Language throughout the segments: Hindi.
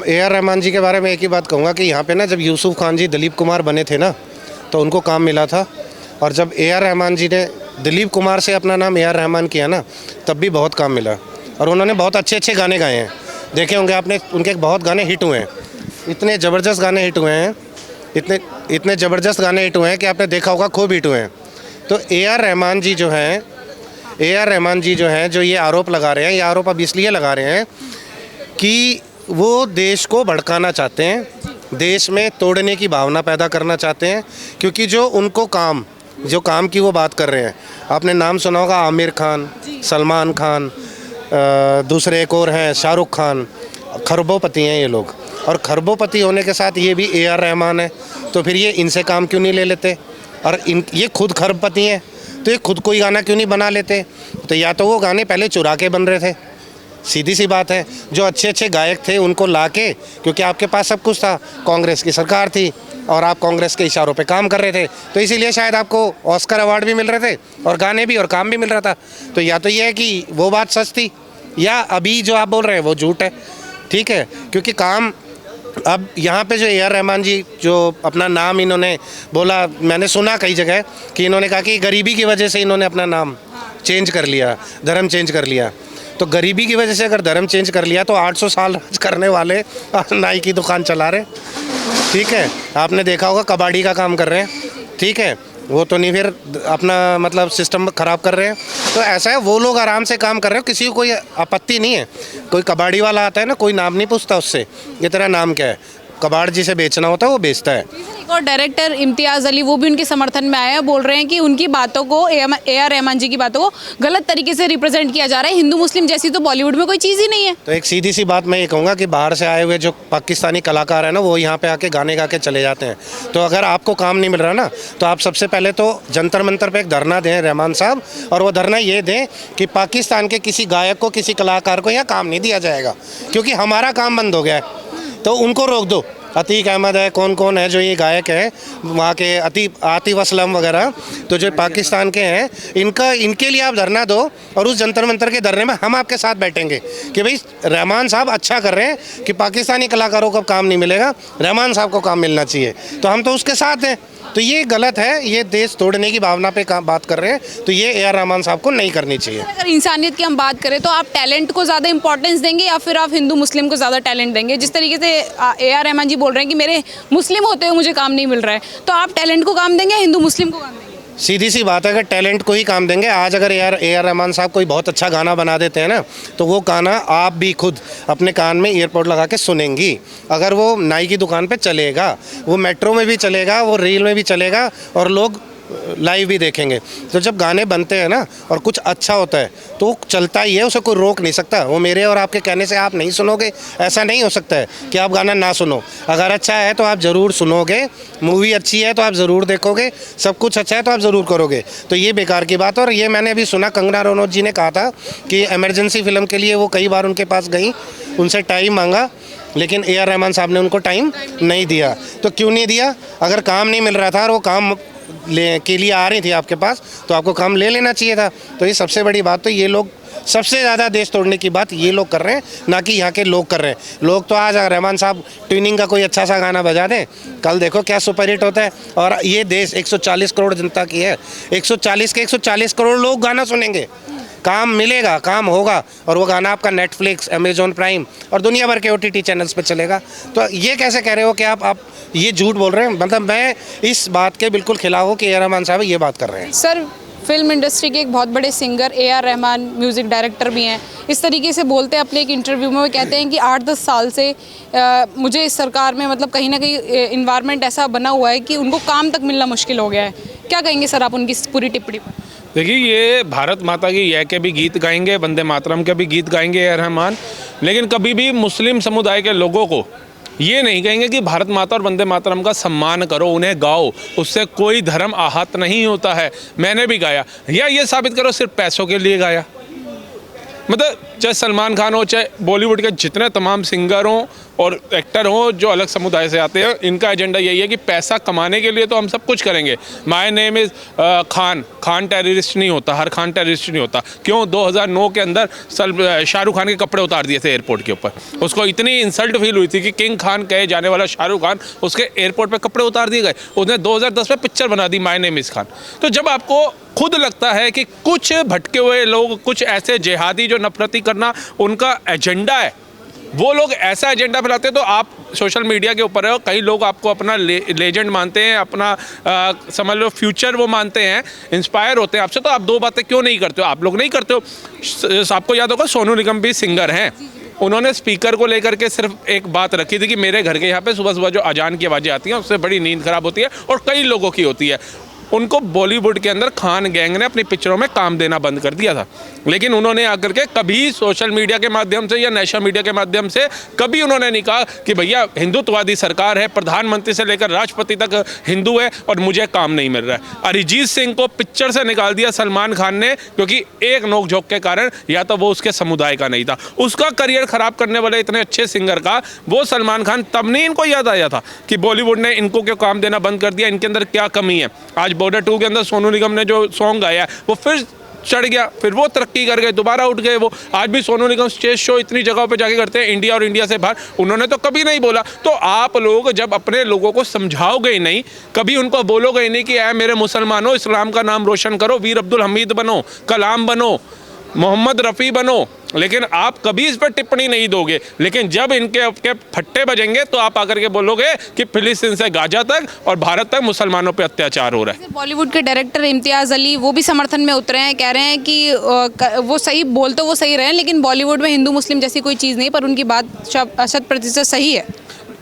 ए आर रहमान जी के बारे में एक ही बात कहूँगा कि यहाँ पे ना जब यूसुफ खान जी दिलीप कुमार बने थे ना तो उनको काम मिला था, और जब ए आर रहमान जी ने दिलीप कुमार से अपना नाम ए आर रहमान किया ना तब भी बहुत काम मिला, और उन्होंने बहुत अच्छे अच्छे गाने गाए हैं। देखे होंगे आपने, उनके बहुत गाने हिट हुए हैं, इतने ज़बरदस्त गाने हिट हुए हैं, इतने ज़बरदस्त गाने हिट हुए हैं कि आपने देखा होगा खूब हिट हुए हैं। तो ए आर रहमान जी जो हैं जो ये आरोप लगा रहे हैं, ये आरोप अब इसलिए लगा रहे हैं कि वो देश को भड़काना चाहते हैं, देश में तोड़ने की भावना पैदा करना चाहते हैं, क्योंकि जो काम की वो बात कर रहे हैं। आपने नाम सुना होगा आमिर खान, सलमान खान, दूसरे एक और हैं शाहरुख खान, खरबोपति हैं ये लोग, और खरबोपति होने के साथ ये भी ए आर रहमान है, तो फिर ये इनसे काम क्यों नहीं ले लेते? और ये खुद खरबोपति हैं तो ये खुद कोई गाना क्यों नहीं बना लेते? तो या तो वो गाने पहले चुरा के बन रहे थे, सीधी सी बात है। जो अच्छे अच्छे गायक थे उनको लाके, क्योंकि आपके पास सब कुछ था, कांग्रेस की सरकार थी और आप कांग्रेस के इशारों पे काम कर रहे थे, तो इसीलिए शायद आपको ऑस्कर अवार्ड भी मिल रहे थे और गाने भी और काम भी मिल रहा था। तो या तो ये है कि वो बात सच थी, या अभी जो आप बोल रहे हैं वो झूठ है, ठीक है। क्योंकि काम अब यहाँ पे जो ए आर रहमान जी जो अपना नाम इन्होंने बोला, मैंने सुना कई जगह कि इन्होंने कहा कि गरीबी की वजह से इन्होंने अपना नाम चेंज कर लिया, धर्म चेंज कर लिया। तो गरीबी की वजह से अगर धर्म चेंज कर लिया तो 800 साल राज करने वाले नाई की दुकान चला रहे, ठीक है। आपने देखा होगा कबाड़ी का काम कर रहे हैं, ठीक है, वो तो नहीं फिर अपना मतलब सिस्टम ख़राब कर रहे हैं। तो ऐसा है, वो लोग आराम से काम कर रहे हो, किसी को कोई आपत्ति नहीं है। कोई कबाड़ी वाला आता है ना, कोई नाम नहीं पूछता उससे, ये तेरा नाम क्या है, कबाड़ जिसे बेचना होता है वो बेचता है। एक और डायरेक्टर इम्तियाज़ अली, वो भी उनके समर्थन में आए हैं, बोल रहे हैं कि उनकी बातों को, ए आर रहमान जी की बातों को गलत तरीके से रिप्रेजेंट किया जा रहा है। हिंदू मुस्लिम जैसी तो बॉलीवुड में कोई चीज़ ही नहीं है। तो एक सीधी सी बात मैं ये कहूँगा कि बाहर से आए हुए जो पाकिस्तानी कलाकार हैं ना, वो यहाँ पे आके गाने गा के चले जाते हैं। तो अगर आपको काम नहीं मिल रहा ना, तो आप सबसे पहले तो जंतर मंतर पे एक धरना दें रहमान साहब, और वो धरना ये दें कि पाकिस्तान के किसी गायक को, किसी कलाकार को यहाँ काम नहीं दिया जाएगा, क्योंकि हमारा काम बंद हो गया है। तो उनको रोक दो। अतीक अहमद है, कौन कौन है जो ये गायक हैं वहाँ के, आतिफ असलम वगैरह, तो जो पाकिस्तान के हैं, इनके लिए आप धरना दो, और उस जंतर मंतर के धरने में हम आपके साथ बैठेंगे कि भाई रहमान साहब अच्छा कर रहे हैं कि पाकिस्तानी कलाकारों को काम नहीं मिलेगा, रहमान साहब को काम मिलना चाहिए, तो हम तो उसके साथ हैं। तो ये गलत है, ये देश तोड़ने की भावना पे बात कर रहे हैं, तो ये ए आर रहमान साहब को नहीं करनी चाहिए। अगर इंसानियत की हम बात करें तो आप टैलेंट को ज़्यादा इंपॉर्टेंस देंगे या फिर आप हिंदू मुस्लिम को ज़्यादा टैलेंट देंगे? जिस तरीके से ए आर रहमान जी बोल रहे हैं कि मेरे मुस्लिम होते हुए मुझे काम नहीं मिल रहा है, तो आप टैलेंट को काम देंगे या हिंदू मुस्लिम को काम देंगे? सीधी सी बात है, अगर टैलेंट को ही काम देंगे, आज अगर ए आर रहमान साहब कोई बहुत अच्छा गाना बना देते हैं ना, तो वो गाना आप भी खुद अपने कान में ईयरपोड लगा के सुनेंगी। अगर वो नाई की दुकान पे चलेगा, वो मेट्रो में भी चलेगा, वो रील में भी चलेगा, और लोग लाइव भी देखेंगे। तो जब गाने बनते हैं ना और कुछ अच्छा होता है तो वो चलता ही है, उसे कोई रोक नहीं सकता। वो मेरे और आपके कहने से आप नहीं सुनोगे, ऐसा नहीं हो सकता है कि आप गाना ना सुनो। अगर अच्छा है तो आप ज़रूर सुनोगे, मूवी अच्छी है तो आप ज़रूर देखोगे, सब कुछ अच्छा है तो आप ज़रूर करोगे। तो ये बेकार की बात है। और ये मैंने अभी सुना, कंगना रनौत जी ने कहा था कि इमरजेंसी फ़िल्म के लिए वो कई बार उनके पास गई, उनसे टाइम मांगा, लेकिन ए आर रहमान साहब ने उनको टाइम नहीं दिया। तो क्यों नहीं दिया? अगर काम नहीं मिल रहा था और वो काम के लिए आ रही थी आपके पास, तो आपको काम ले लेना चाहिए था। तो ये सबसे बड़ी बात, तो ये लोग सबसे ज़्यादा देश तोड़ने की बात ये लोग कर रहे हैं, ना कि यहाँ के लोग कर रहे हैं। लोग तो आज रहमान साहब ट्यूनिंग का कोई अच्छा सा गाना बजा दें, कल देखो क्या सुपरहिट होता है। और ये देश 140 करोड़ जनता की है, 140 के 140 करोड़ लोग गाना सुनेंगे, काम मिलेगा, काम होगा, और वो गाना आपका नेटफ्लिक्स, अमेजॉन प्राइम और दुनिया भर के OTT चैनल्स पे चलेगा। तो ये कैसे कह रहे हो कि आप ये झूठ बोल रहे हैं? मतलब मैं इस बात के बिल्कुल खिलाफ हूँ कि ए आर रहमान साहब ये बात कर रहे हैं। सर, फिल्म इंडस्ट्री के एक बहुत बड़े singer A R Rahman music director भी हैं, इस तरीके से बोलते हैं अपने एक इंटरव्यू में, वो कहते हैं कि 8-10 साल से मुझे इस सरकार में मतलब कहीं ना कहीं इन्वायरमेंट ऐसा बना हुआ है कि उनको काम तक मिलना मुश्किल हो गया है। क्या कहेंगे सर आप उनकी इस पूरी टिप्पणी पर? देखिए, ये भारत माता की जय के भी गीत गाएंगे, वंदे मातरम के भी गीत गाएंगे ए आर रहमान, लेकिन कभी भी मुस्लिम समुदाय के लोगों को ये नहीं कहेंगे कि भारत माता और वंदे मातरम का सम्मान करो, उन्हें गाओ, उससे कोई धर्म आहत नहीं होता है। मैंने भी गाया, या ये साबित करो सिर्फ पैसों के लिए गाया। मतलब चाहे सलमान खान हो, चाहे बॉलीवुड के जितने तमाम सिंगर हों और एक्टर हों जो अलग समुदाय से आते हैं, इनका एजेंडा यही है कि पैसा कमाने के लिए तो हम सब कुछ करेंगे। My name is Khan terrorist नहीं होता, हर खान टेररिस्ट नहीं होता। क्यों 2009 के अंदर शाहरुख खान के कपड़े उतार दिए थे एयरपोर्ट के ऊपर, उसको इतनी इंसल्ट फील हुई थी कि किंग खान कहे जाने वाला शाहरुख खान, उसके एयरपोर्ट पर कपड़े उतार दिए गए। उसने 2010 में पिक्चर बना दी माय नेम इज़ खान। तो जब आपको खुद लगता है कि कुछ भटके हुए लोग, कुछ ऐसे जिहादी जो नफरती करना उनका एजेंडा है, वो लोग ऐसा एजेंडा फैलाते हैं, तो आप सोशल मीडिया के ऊपर है, कई लोग आपको अपना लेजेंड मानते हैं, अपना समझ लो फ्यूचर वो मानते हैं, इंस्पायर होते हैं आपसे, तो आप दो बातें क्यों नहीं करते हो? आप लोग नहीं करते हो। आपको याद होगा सोनू निगम भी सिंगर हैं, उन्होंने स्पीकर को लेकर के सिर्फ एक बात रखी थी कि मेरे घर के यहाँ पे सुबह सुबह जो अजान की आवाज़ें आती हैं उससे बड़ी नींद खराब होती है, और कई लोगों की होती है। उनको बॉलीवुड के अंदर खान गैंग ने अपनी पिक्चरों में काम देना बंद कर दिया था, लेकिन उन्होंने आकर के कभी सोशल मीडिया के माध्यम से या नेशनल मीडिया के माध्यम से कभी उन्होंने नहीं कहा कि भैया हिंदुत्ववादी सरकार है, प्रधानमंत्री से लेकर राष्ट्रपति तक हिंदू है और मुझे काम नहीं मिल रहा है। अरिजीत सिंह को पिक्चर से निकाल दिया सलमान खान ने, क्योंकि एक नोकझोंक के कारण, या तो वो उसके समुदाय का नहीं था, उसका करियर खराब करने वाले इतने अच्छे सिंगर का वो सलमान खान, तब नहीं इनको याद आया था कि बॉलीवुड ने इनको क्यों काम देना बंद कर दिया, इनके अंदर क्या कमी है। आज बॉर्डर 2 के अंदर सोनू निगम ने जो सॉन्ग गाया वो फिर चढ़ गया, फिर वो तरक्की कर गए, दोबारा उठ गए वो। आज भी सोनू निगम स्टेज शो इतनी जगहों पे जाके करते हैं, इंडिया और इंडिया से बाहर, उन्होंने तो कभी नहीं बोला। तो आप लोग जब अपने लोगों को समझाओगे ही नहीं, कभी उनको बोलोगे ही नहीं कि ऐ मेरे मुसलमानों, इस्लाम का नाम रोशन करो, वीर अब्दुल हमीद बनो, कलाम बनो, मोहम्मद रफ़ी बनो, लेकिन आप कभी इस पर टिप्पणी नहीं दोगे। लेकिन जब इनके फट्टे बजेंगे तो आप आकर के बोलोगे कि फिलिस्तीन से गाजा तक और भारत तक मुसलमानों पे अत्याचार हो रहा है। बॉलीवुड के डायरेक्टर इम्तियाज़ अली वो भी समर्थन में उतरे हैं, कह रहे हैं कि वो सही बोल तो वो सही रहे हैं, लेकिन बॉलीवुड में हिंदू मुस्लिम जैसी कोई चीज़ नहीं, पर उनकी बात 100% सही है।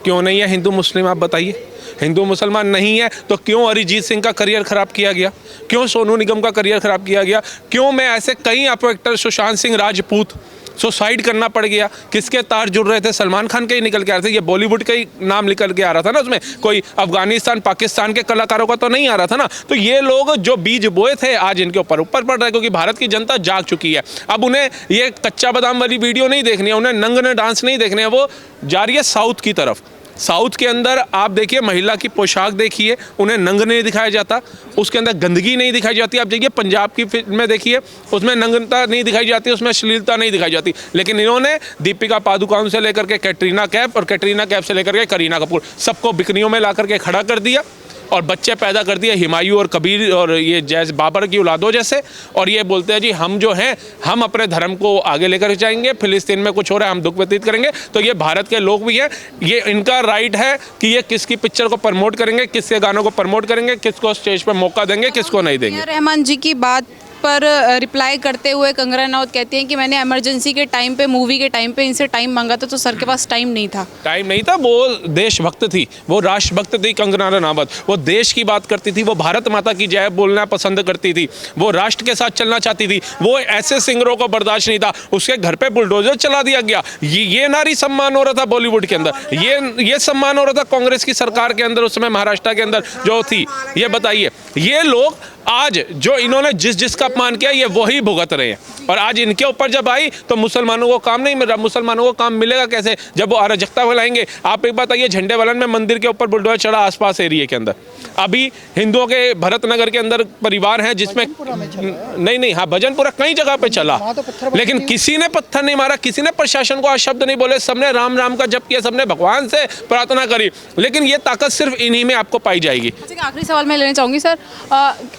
क्यों नहीं है हिंदू मुस्लिम, आप बताइए। हिंदू मुसलमान नहीं है तो क्यों अरिजीत सिंह का करियर ख़राब किया गया, क्यों सोनू निगम का करियर ख़राब किया गया, क्यों मैं ऐसे कई आपको एक्टर, सुशांत सिंह राजपूत सुसाइड करना पड़ गया, किसके तार जुड़ रहे थे, सलमान खान के ही निकल के आ रहे थे, ये बॉलीवुड का ही नाम निकल के आ रहा था ना, उसमें कोई अफगानिस्तान पाकिस्तान के कलाकारों का तो नहीं आ रहा था ना। तो ये लोग जो बीज बोए थे आज इनके ऊपर पड़ रहा है, क्योंकि भारत की जनता जाग चुकी है। अब उन्हें ये कच्चा बादाम वाली वीडियो नहीं देखनी है, उन्हें नंगने डांस नहीं देखने हैं, वो जा रही है साउथ की तरफ। साउथ के अंदर आप देखिए, महिला की पोशाक देखिए, उन्हें नंग नहीं दिखाया जाता, उसके अंदर गंदगी नहीं दिखाई जाती। आप देखिए पंजाब की फिल्में देखिए, उसमें नंगनता नहीं दिखाई जाती, उसमें अश्लीलता नहीं दिखाई जाती। लेकिन इन्होंने दीपिका पादुकोण से लेकर के कैटरीना कैफ और कैटरीना कैफ से लेकर के करीना कपूर, सबको बिकनियों में ला करके खड़ा कर दिया और बच्चे पैदा कर दिए हुमायूं और कबीर और ये जैसे बाबर की औलादों जैसे। और ये बोलते हैं जी हम जो हैं हम अपने धर्म को आगे लेकर जाएंगे, फिलिस्तीन में कुछ हो रहा है हम दुख व्यतीत करेंगे। तो ये भारत के लोग भी हैं, ये इनका राइट है कि ये किसकी पिक्चर को प्रमोट करेंगे, किसके गानों को प्रमोट करेंगे, किसको स्टेज पर मौका देंगे, किसको नहीं देंगे। रहमान जी की बात पर रिप्लाई करते हुए कंगना रनौत कहती हैं कि मैंने इमरजेंसी के टाइम पे, मूवी के टाइम पे इनसे टाइम मांगा था तो सर के पास टाइम नहीं था। टाइम नहीं था, वो देशभक्त थी, वो राष्ट्रभक्त थी कंगना रनौत, वो देश की बात करती थी, वो भारत माता की जय बोलना पसंद करती थी, वो राष्ट्र के साथ चलना चाहती थी, वो ऐसे सिंगरों को बर्दाश्त नहीं था। उसके घर पे बुलडोजर चला दिया गया, ये नारी सम्मान हो रहा था बॉलीवुड के अंदर, ये सम्मान हो रहा था कांग्रेस की सरकार के अंदर, उस समय महाराष्ट्र के अंदर जो थी। ये बताइए, ये लोग आज जो इन्होंने जिसका अपमान किया ये वही भुगत रहे हैं। और आज इनके ऊपर जब आई तो मुसलमानों को काम नहीं मिल रहा। मुसलमानों को काम मिलेगा कैसे जब वो अराजकता फैलाएंगे। आप एक बात आइए, झंडे वालन में मंदिर के ऊपर बुलडोजर चढ़ा आसपास एरिया के अंदर। अभी हिंदुओं के भरतनगर के अंदर परिवार हैं जिसमें नहीं हाँ भजनपुरा कई जगह पे चला, लेकिन किसी ने पत्थर नहीं मारा, किसी ने प्रशासन को शब्द नहीं बोले, सबने राम राम का जप किया, सबने भगवान से प्रार्थना करी। लेकिन ये ताकत सिर्फ इन्हीं में आपको पाई जाएगी। आखिरी सवाल मैं लेना चाहूँगी सर,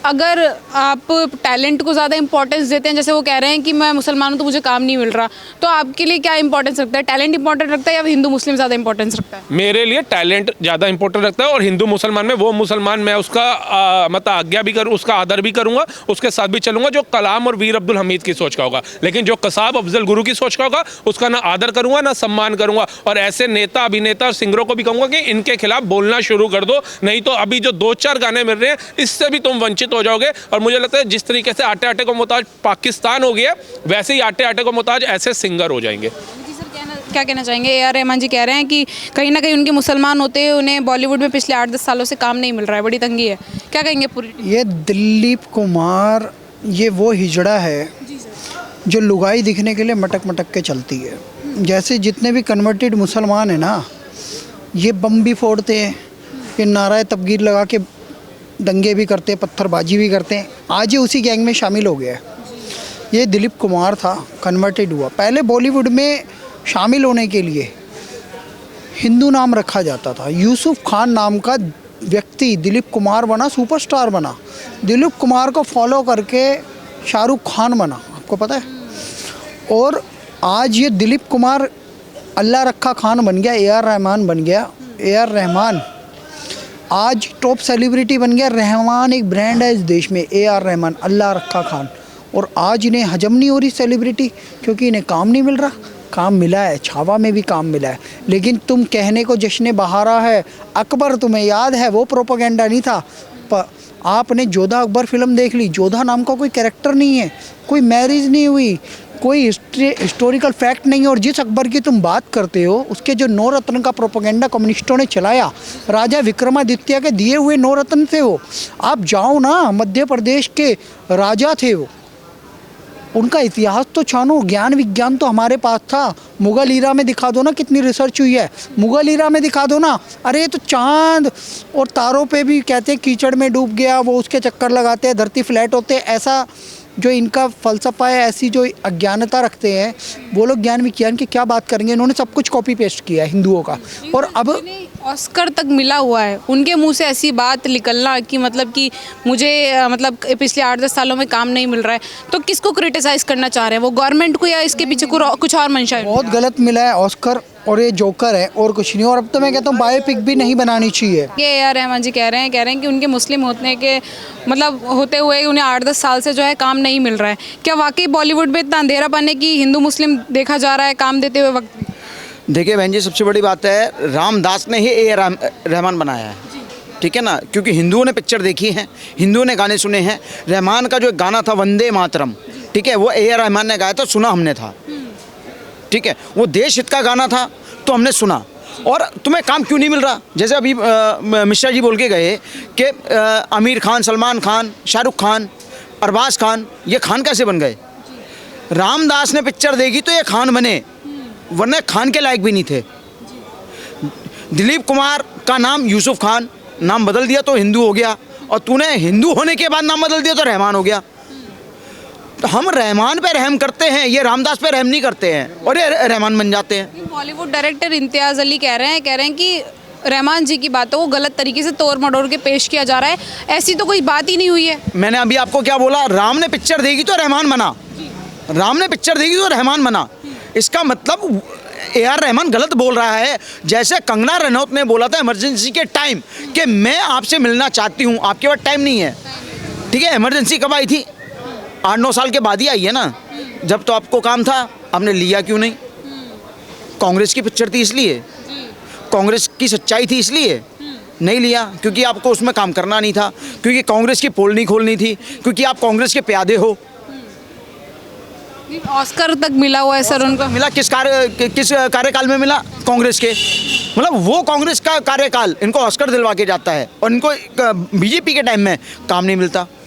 अगर आप टैलेंट को ज़्यादा इंपॉर्टेंस देते हैं, जैसे वो कह रहे हैं कि मैं मुसलमान हूँ तो मुझे काम नहीं मिल रहा, तो आपके लिए क्या इंपॉर्टेंस रखता है? टैलेंट इंपॉर्टेंट रखता है या हिंदू मुस्लिम ज़्यादा इंपॉर्टेंस रखता है? मेरे लिए टैलेंट ज़्यादा इंपॉर्टेंट रखता है, और हिंदू मुसलमान में वो मुसलमान मैं उसका मतलब आज्ञा भी करूँ, उसका आदर भी करूँगा, उसके साथ भी चलूँगा जो कलाम और वीर अब्दुल हमीद की सोच का होगा। लेकिन जो कसाब अफजल गुरु की सोच का होगा उसका ना आदर करूँगा ना सम्मान करूँगा। और ऐसे नेता अभिनेता और सिंगरों को भी कहूँगा कि इनके खिलाफ बोलना शुरू कर दो, नहीं तो अभी जो 2-4 गाने मिल रहे हैं इससे भी तुम वंचित हो जाओगे। और मुझे लगता है जिस तरीके से आटे आटे को मोहताज पाकिस्तान हो गया, वैसे ही आटे आटे को मोहताज ऐसे सिंगर हो जाएंगे। क्या कहना चाहेंगे? ए.आर. रहमान जी कह रहे हैं कि कहीं ना कहीं उनके मुसलमान होते हुए उन्हें बॉलीवुड में पिछले 8-10 सालों से काम नहीं मिल रहा है, बड़ी तंगी है, क्या कहेंगे पूरी? ये दिलीप कुमार ये वो हिजड़ा है जो लुगाई दिखने के लिए मटक मटक के चलती है। जैसे जितने भी कन्वर्टेड मुसलमान हैं ना, ये बम भी फोड़ते हैं, ये नाराए तकबीर लगा के दंगे भी करते हैं, पत्थरबाजी भी करते हैं। आज ये उसी गैंग में शामिल हो गया है। ये दिलीप कुमार था, कन्वर्टेड हुआ। पहले बॉलीवुड में शामिल होने के लिए हिंदू नाम रखा जाता था। यूसुफ खान नाम का व्यक्ति दिलीप कुमार बना, सुपरस्टार बना। दिलीप कुमार को फॉलो करके शाहरुख खान बना, आपको पता है। और आज ये दिलीप कुमार अल्लाह रखा खान बन गया, AR रहमान बन गया। AR रहमान आज टॉप सेलिब्रिटी बन गया। रहमान एक ब्रांड है इस देश में, AR रहमान, अल्लाह रखा खान। और आज इन्हें हजम नहीं हो रही सेलिब्रिटी, क्योंकि इन्हें काम नहीं मिल रहा। काम मिला है, छावा में भी काम मिला है, लेकिन तुम कहने को जश्न बहारा है अकबर, तुम्हें याद है वो प्रोपेगेंडा नहीं था। आपने जोधा अकबर फिल्म देख ली, जोधा नाम का कोई कैरेक्टर नहीं है, कोई मैरिज नहीं हुई, कोई हिस्टोरिकल फैक्ट नहीं है। और जिस अकबर की तुम बात करते हो, उसके जो 9 रत्न का प्रोपेगेंडा कम्युनिस्टों ने चलाया, राजा विक्रमादित्य के दिए हुए 9 रत्न थे वो। आप जाओ ना, मध्य प्रदेश के राजा थे वो, उनका इतिहास तो छानो। ज्ञान विज्ञान तो हमारे पास था। मुग़ल ईरा में दिखा दो ना कितनी रिसर्च हुई है, मुग़ल ईरा में दिखा दो ना। अरे तो चांद और तारों पे भी कहते हैं कीचड़ में डूब गया, वो उसके चक्कर लगाते हैं, धरती फ्लैट होते हैं। ऐसा जो इनका फ़लसफ़ा है, ऐसी जो अज्ञानता रखते हैं वो लोग, ज्ञान विज्ञान की क्या बात करेंगे। इन्होंने सब कुछ कॉपी पेस्ट किया है हिंदुओं का। और अब ऑस्कर तक मिला हुआ है, उनके मुंह से ऐसी बात निकलना कि मतलब कि मुझे मतलब पिछले 8-10 सालों में काम नहीं मिल रहा है, तो किसको क्रिटिसाइज़ करना चाह रहे हैं वो, गवर्नमेंट को या इसके पीछे कुछ और मंशा है? बहुत गलत मिला है ऑस्कर, और ये जोकर है और कुछ नहीं। और अब तो मैं कहता हूँ बायोपिक भी नहीं बनानी चाहिए। ये AR रहमान जी कह रहे हैं कि उनके मुस्लिम होने के मतलब होते हुए उन्हें 8-10 साल से जो है काम नहीं मिल रहा है। क्या वाकई बॉलीवुड में इतना अंधेरापन है कि हिंदू मुस्लिम देखा जा रहा है काम देते हुए वक्त? देखिए बहन जी, सबसे बड़ी बात है, रामदास ने ही AR रहमान बनाया है, ठीक है ना, क्योंकि हिंदुओं ने पिक्चर देखी है, हिंदुओं ने गाने सुने हैं। रहमान का जो एक गाना था वंदे मातरम, ठीक है, वो AR रहमान ने गाया था, सुना हमने था, ठीक है। वो देश हित का गाना था तो हमने सुना। और तुम्हें काम क्यों नहीं मिल रहा? जैसे अभी मिश्रा जी बोल के गए कि आमिर खान, सलमान खान, शाहरुख खान, अरबाज खान, ये खान कैसे बन गए? रामदास ने पिक्चर देखी तो ये खान बने, वरना खान के लायक भी नहीं थे। दिलीप कुमार का नाम यूसुफ खान, नाम बदल दिया तो हिंदू हो गया, और तूने हिंदू होने के बाद नाम बदल दिया तो रहमान हो गया। तो हम रहमान पे रहम करते हैं, ये रामदास पे रहम नहीं करते हैं, और ये रहमान बन जाते हैं। बॉलीवुड डायरेक्टर इम्तियाज़ अली कह रहे हैं कि रहमान जी की बातों को गलत तरीके से तोड़ मड़ोड़ के पेश किया जा रहा है, ऐसी तो कोई बात ही नहीं हुई है। मैंने अभी आपको क्या बोला? राम ने पिक्चर देखी तो रहमान बना, राम ने पिक्चर देखी तो रहमान बना। इसका मतलब AR रहमान गलत बोल रहा है। जैसे कंगना रनौत ने बोला था इमरजेंसी के टाइम कि मैं आपसे मिलना चाहती हूँ, आपके पास टाइम नहीं है, ठीक है। इमरजेंसी कब आई थी? 8-9 साल के बाद ही आई है ना। जब तो आपको काम था, आपने लिया क्यों नहीं? कांग्रेस की पिक्चर थी इसलिए, कांग्रेस की सच्चाई थी इसलिए नहीं लिया, क्योंकि आपको उसमें काम करना नहीं था, क्योंकि कांग्रेस की पोल नहीं खोलनी थी, क्योंकि आप कांग्रेस के प्यादे हो। ऑस्कर तक मिला हुआ है सर उनको। मिला किस कार्यकाल में मिला? कांग्रेस के, मतलब वो कांग्रेस का कार्यकाल इनको ऑस्कर दिलवा के जाता है, और इनको BJP के टाइम में काम नहीं मिलता।